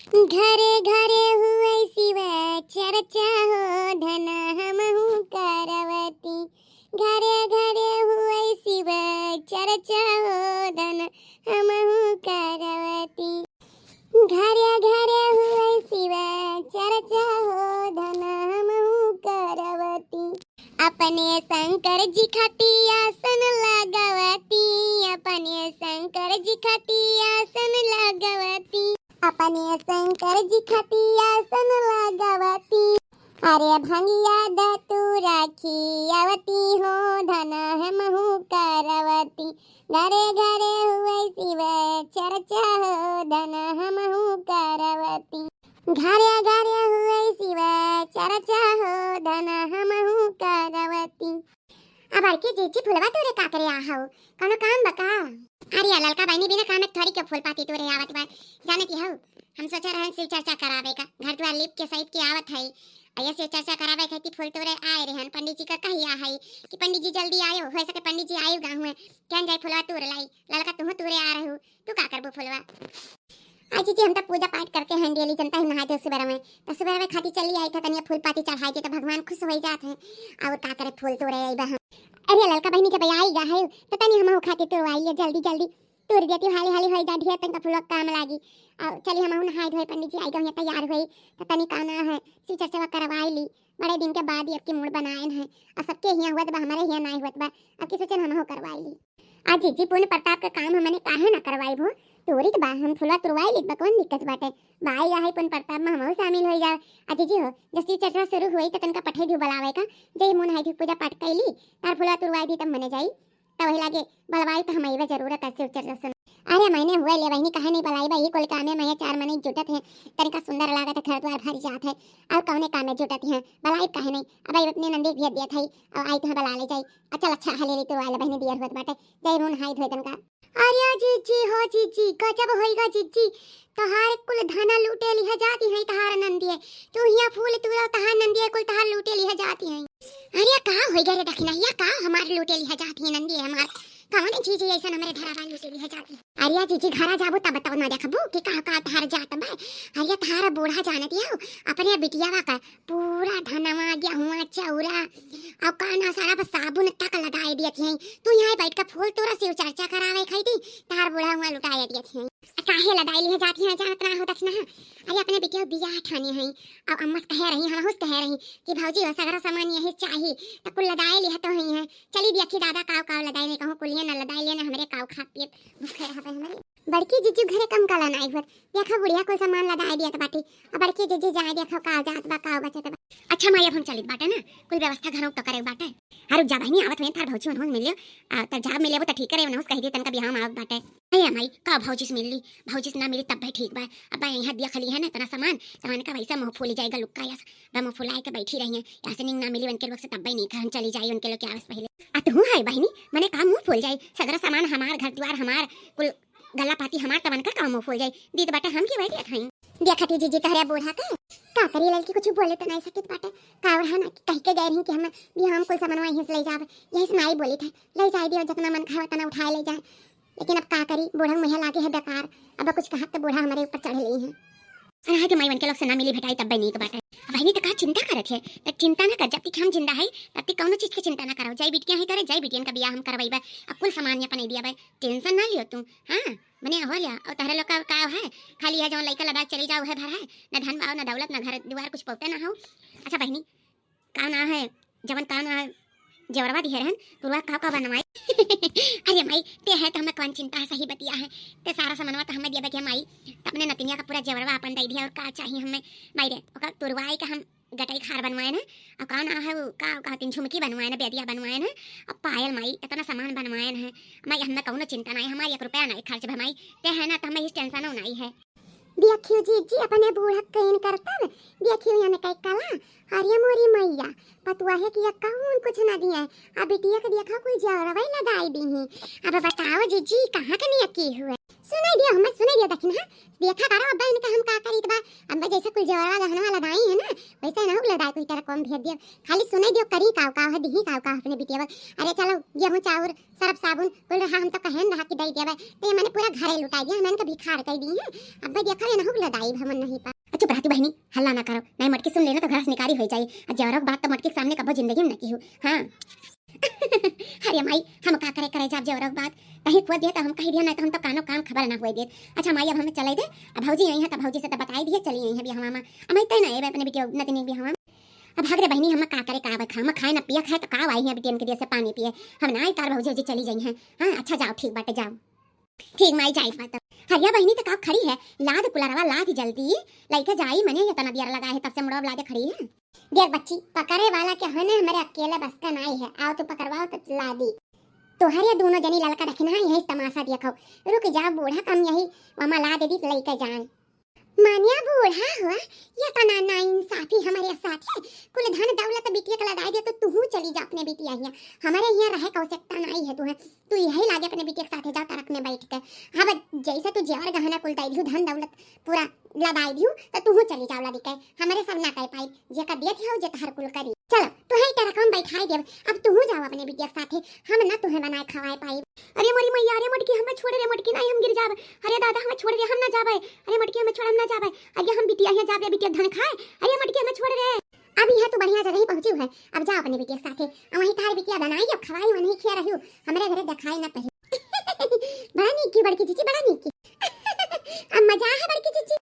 घरे घरे हुए शिव चर्चा हो धन हमहु करवती। घरे घरे हुए शिव चर्चा हो धन हमहु करवती। घरे घरे हुए शिव चर्चा हो धन हमहु करवती। अपने शंकर जी खाती आसन लगावती। अपने शंकर जी खाती आसन लगावती। अपने शंकर जी खाती आसन लगावती। अरे भंगिया धतूरा खियावती हो धन हमहु करवती। घरे घरे हुए शिव चर्चा हो धन हमहु करवती। घरे घरे हुए शिव चर्चा हो धन हमहु करवती। अब अड़के जीजी फुलवा तोरे का करे आहौ कौनो काम बका? अरे ललका बहनी बिना काम थोड़ी के फूल पाती तोरे आवत बा जाने की हौ। हम सोचा रहन शिव चर्चा करावे का घर द्वार लिप के सहित के आवत है। अया शिव चर्चा करावे खाती फूल तोरे आए रहन। पंडित जी का कहिया है कि पंडित जी जल्दी आयो हो सके पंडित जी आयो गाँव में क्या जाए फुलवा तोरे लाई ललका तुह तोरे आ रहू तू का करबो फुलवा। आज जी हम तो पूजा पाठ करके हैं डेली जनता ही नहाते सुबह में तो सुबह में खाती चली आई था तनिया फूल पाती चढ़ाई के तो भगवान खुश हो जाते हैं और का करे फूल तोड़े आई बा। अरे ललका बहनी जब आई गा है तो तनी हम खाते तोड़वाई जल्दी जल्दी तोड़ देती हाली हाली हो जा ढेर तक फूल काम लागी और चली हम नहाई धोए पंडित जी आई गए तैयार हुई तो तनी काना है शिव चर्चा करवाई ली बड़े दिन के बाद ये की मूड बनाए हैं और सबके यहाँ हुआ बा हमारे यहाँ नहीं हुआ बा अब की सोचन हम करवाई ली। आज जीजी पूर्ण प्रताप का काम हमने काहे ना करवाई भो तोरी तो बा हम फुला तुरवाई ली बकवन दिक्कत बाटे बाई आई पूर्ण प्रताप में हम शामिल हो जाए। आज जीजी हो जब शिव चर्चा शुरू हुई तो तनका पठे भी बुलावे का जय मुन हाई पूजा पाठ कैली तार फुला तुरवाई दी तब मने जाई तब वही लागे बलवाई तो हम आईबा जरूर कर शिव चर्चा। अरे मैंने हुए ले बहनी कहा नहीं बलाई भाई कुल काम में मैं 4 महीने जुटत है तनिका सुंदर लागत है घर द्वार भर जात है और कौने काम में जुटत है बलाई कहे नहीं अब आई अपने नंदी भेज दिया था और आई तो बला ले जाई अच्छा अच्छा हले ली तो वाले बहनी दियर होत बाटे जय रोन हाई धोई तनका। अरे जीजी हो जीजी गजब होइगा जीजी तहार कुल धना लूटे लिहा जाती है तहार नंदी है तू हिया फूल तुरा तहार नंदी है कुल तहार लूटे लिहा जाती है। अरे का होइगा रे दखना या का हमार लूटे लिहा जाती है नंदी है हमार कौन चीज ऐसा हमारे घर वाली लूटे लिहा जाती। अरे जीजी घरा जाबो तब बताओ ना देखबो कि का तहार जात बा। अरे तहार बूढ़ा जान दियो अपने बिटियावा का पूरा धनवा गेहुआ चौरा और काना सारा पर साबुन तक लगाए दिए थे तू यहाँ बैठ कर फूल तोरा शिव चर्चा करावे खाई थी तहार बूढ़ा हुआ लुटाए दिए थे काहे लदाई लिहा जाती है जानत ना हो दक्षिणा। अरे अपने बिटिया बियाह ठानी है और अम्मा कह रही हम हुस कह रही कि भौजी सगरा सामान यही चाहिए तो कुल लदाई लिहा तो ही है चली देखी दादा काव लदाई नहीं कहूं कुलिया न लदाई लेना हमरे काव खा पिए भूखे रहा हमारे बड़की जीजू घरे कम कला नाई हुआ देखा बुढ़िया कोई सामान लदाई दिया बाटी और बड़की जीजू जाए देखो का जात बा का बचत बा। अच्छा माई अब हम चलित बाटे ना कुल व्यवस्था घरों तो करे बाटे अरे जा बहनी आवत में तार भौजी मन मिलियो त जा मिले वो त ठीक करे नहुस कह दी तनका बिहाव आवत बाटे अरे माई का भौजी से मिलली भौजी से ना मिली तब भाई ठीक बा अब यहाँ दिया खली है ना तना सामान तमाने का वैसा मुंह फूली जाएगा लुक्का या बा मुंह फुलाए के बैठी रही है ऐसे नहीं ना मिली उनके लोग से तब भाई नहीं घर चली जाए उनके लोग क्या पहले अतहू है बहनी मैंने काम मुंह फूल जाए सगरा सामान हमार घर द्वार हमार कुल गला पाती हमार तमन का काम मुंह फूल जाए दीद बाटा हम की बैठी खाई देखती जीजी तहरे बूढ़ा का करी लड़की कुछ बोले तो नहीं सकित बाटे कावर है ना कह के गए रही कि हम भी हम कोई सामान वहीं से ले जावे यही से नहीं बोली थे ले जाए दियो जितना मन खावे तना उठाए ले जाए लेकिन अब का करी बूढ़ा मुँह लागे है बेकार अब कुछ कहा तो बूढ़ा हमारे ऊपर चढ़ ली है अरे के माई के लोग से ना मिली भेटाई तब नहीं बाटे बहनी तो का चिंता करे थे तो चिंता ना कर जब तक हम जिंदा है तब तक कौनो चीज की चिंता ना करो जय बिटिया ही करे जय बिटियन का बियाह हम करवाई अब कुल सामान यहाँ नहीं दिया भाई टेंशन ना लियो तुम हाँ मने हो लिया और तहरे लोग का है खाली है जो लड़का लगा चली जाओ है भर है न धन पाओ न दौलत न घर द्वार कुछ पौते ना हो। अच्छा बहनी का ना है जवन का ना जेवरवा दिहे रहन पुरवा का बनवाई अरे माई ते है तो हमें कौन चिंता है सही बतिया है ते सारा सामानवा तो हमें दिया बे माई अपने नतिनिया का पूरा जेवरवा अपन दे दिया और का चाहिए हमें माई रे ओका तुरवाई का हम गटाई खार बनवाए ना और कौन है वो का तीन झुमकी बनवाए ना बेदिया बनवाए ना अब पायल माई इतना सामान बनवाए ना माई हमें कौनो चिंता नहीं हमारी 1 रुपया नहीं खर्च भमाई ते है ना तो हमें इस टेंशन नहीं है। देखियो जीजी अपने बूढ़ा कहीं करता न देखियो यहाँ कई कला हरिया मोरी मैया पतुआ है कि कौन कुछ ना दिया अब बिटिया के देखा कोई जवरवाई लगाई दी ही अब बताओ जीजी कहाँ के नियत की हुए सुनाई दियो हमें सुनाई दियो दक्षिणा देखा करो अब इनका हम का करी तबा अब जैसे कोई जवरवा गहना लगाई है ना वैसे ना लदाई कोई तरह कम भेज दियो खाली सुनाई दियो करी का है दिही का अपने बिटिया। अरे चलो गेहूं चाउर सरफ साबुन बोल रहा हम तो कहन रहा कि दई देबे तो मैंने पूरा घरे लुटा दिया मैंने तो भिखार कर दी है। अब देखा ना हो लदाई भमन नहीं पा। चुप रहती बहनी हल्ला ना करो नहीं मटकी सुन लेना तो घर से निकारी हो जाए। जवरक बात तो मटकी के सामने कबो जिंदगी में न की हो। हाँ अरे माई हम का करे जब जवरक बात कहीं को दे तो हम कही दिया नहीं तो हम तो कानो काम खबर ना हुए दे। अच्छा माई अब हमें चले दे अब भौजी यही है तो भौजी से तो बताई दिए चली यही है भी हम मैं तय ना अपने बेटी नतनी भी हम अब भाग रे बहनी हम का करे का खा खाए ना पिया खाए तो का आई है बेटियन के दिए से पानी पिए हम ना तार भौजी जी चली जाई हैं। हां अच्छा जाओ ठीक बाटे जाओ ठीक माई जाई बात। हरिया बहनी तो का खड़ी है लाद कुलरवा लाद जल्दी लइके जाई मने ये तना दियर लगा है तब से मुड़ब लादे खड़ी है। देख बच्ची पकड़े वाला क्या है ना हमारे अकेले बस का नहीं है आओ तो पकड़वाओ तो ला दी तो हरिया दोनों जनी ललका रखना यही तमाशा देखो रुक जा बूढ़ा कम यही मम्मा ला दे दी लइके जान मानिया बूढ़ा हुआ या तना ना इंसाफी हमारे साथ है कुल धन दौलत बिटिया के लगा दे तो तू चली जा अपने बिटिया यहाँ हमारे यहाँ रहे कौशकता नहीं है तू यही लागे अपने बिटिया के साथ जा तरक में बैठ कर। हाँ बस जैसे तू जेवर गहना कुल दई दियो धन दौलत पूरा लगाई दियो तो तू चली जाओ ला दिखे हमारे सब ना कह पाई जे का देत हो जे हर कुल करी चलो तू है तरक में बैठाई देव अब तू जाओ अपने बिटिया के साथ हम ना तुम्हें बनाए खवाए पाई। अरे मोरी मैया अरे मटकी हमें छोड़ रे मटकी नहीं हम गिर जावे अरे दादा हमें छोड़ रे हम ना जावे अरे मटकी हमें छोड़ हम ना जावे अरे हम बिटिया यहाँ जावे बिटिया धन खाए अरे मटकी हमें छोड़ रे अभी है तू बढ़िया जगह ही पहुंची है अब जाओ अपने बिटिया के साथ वहीं तार बिटिया बनाई अब खवाई वहीं खिया रही हमारे घरे दिखाई ना पही बड़ा नीक की बड़की चीची बड़ा नीक की अब मजा है बड़की चीची